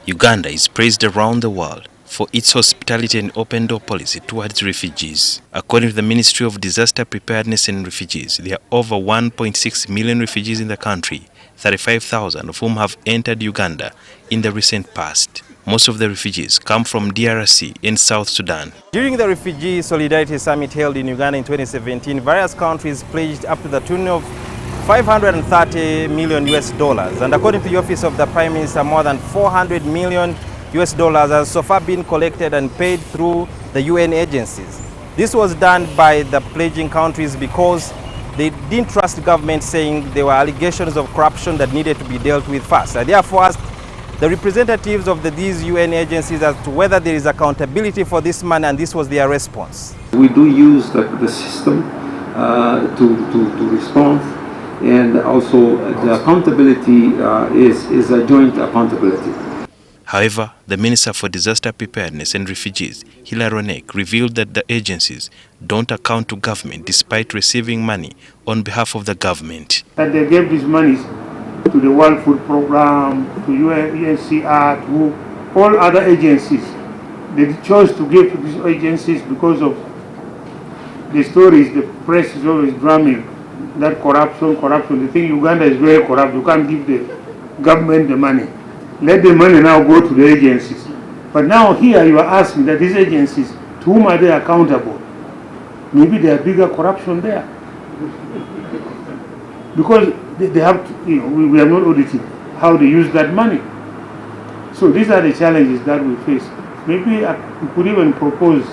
Uganda is praised around the world for its hospitality and open-door policy towards refugees. According to the Ministry of Disaster Preparedness and Refugees, there are over 1.6 million refugees in the country, 35,000 of whom have entered Uganda in the recent past. Most of the refugees come from DRC and South Sudan. During the Refugee Solidarity Summit held in Uganda in 2017, various countries pledged up to the tune of 530 million US dollars, and according to the Office of the Prime Minister, more than 400 million US dollars has so far been collected and paid through the UN agencies. This was done by the pledging countries because they didn't trust the government, saying there were allegations of corruption that needed to be dealt with first. I therefore asked the representatives of these UN agencies as to whether there is accountability for this money, and this was their response. We do use the system to respond, and also the accountability is a joint accountability. However, the Minister for Disaster Preparedness and Refugees, Hilary Onek, revealed that the agencies don't account to government despite receiving money on behalf of the government. And they gave these monies to the World Food Program, to UNHCR, to all other agencies. They chose to give to these agencies because of the stories the press is always drumming, that corruption. They think Uganda is very corrupt. You can't give the government the money. Let the money now go to the agencies. But now here you are asking that these agencies, to whom are they accountable? Maybe there are bigger corruption there. Because they have to, we are not auditing how they use that money. So these are the challenges that we face. Maybe we could even propose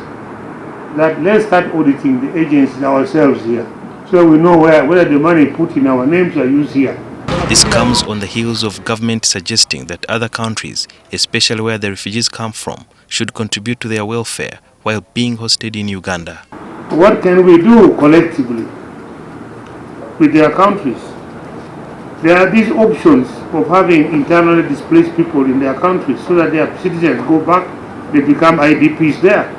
that let's start auditing the agencies ourselves here, so we know whether the money put in our names are used here. This comes on the heels of government suggesting that other countries, especially where the refugees come from, should contribute to their welfare while being hosted in Uganda. What can we do collectively with their countries? There are these options of having internally displaced people in their countries so that their citizens go back, they become IDPs there.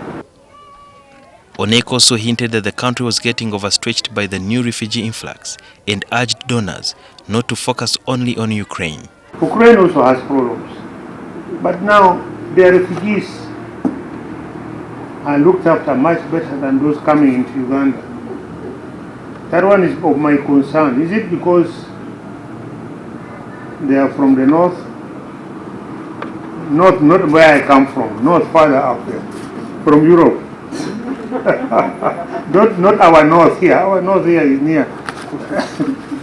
Onek also hinted that the country was getting overstretched by the new refugee influx and urged donors not to focus only on Ukraine. Ukraine also has problems, but now their refugees are looked after much better than those coming into Uganda. That one is of my concern. Is it because they are from the north? Not where I come from, north, farther up there, from Europe. not our north here. Our north here is near.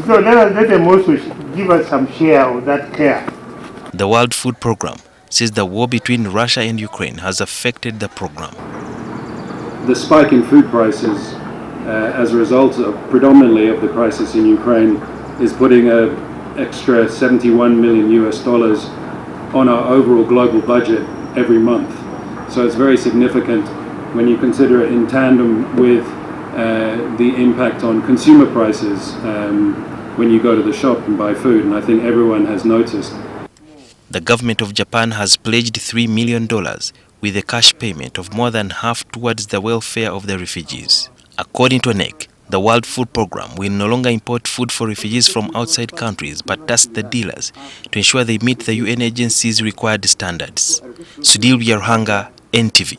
So let them also give us some share of that care. The World Food Program says the war between Russia and Ukraine has affected the program. The spike in food prices as a result of predominantly of the crisis in Ukraine is putting an extra 71 million US dollars on our overall global budget every month. So it's very significant when you consider it in tandem with the impact on consumer prices when you go to the shop and buy food, and I think everyone has noticed. The government of Japan has pledged $3 million with a cash payment of more than half towards the welfare of the refugees. According to Onek, the World Food Program will no longer import food for refugees from outside countries, but task the dealers to ensure they meet the UN agency's required standards. Sudil Yarhanga, NTV.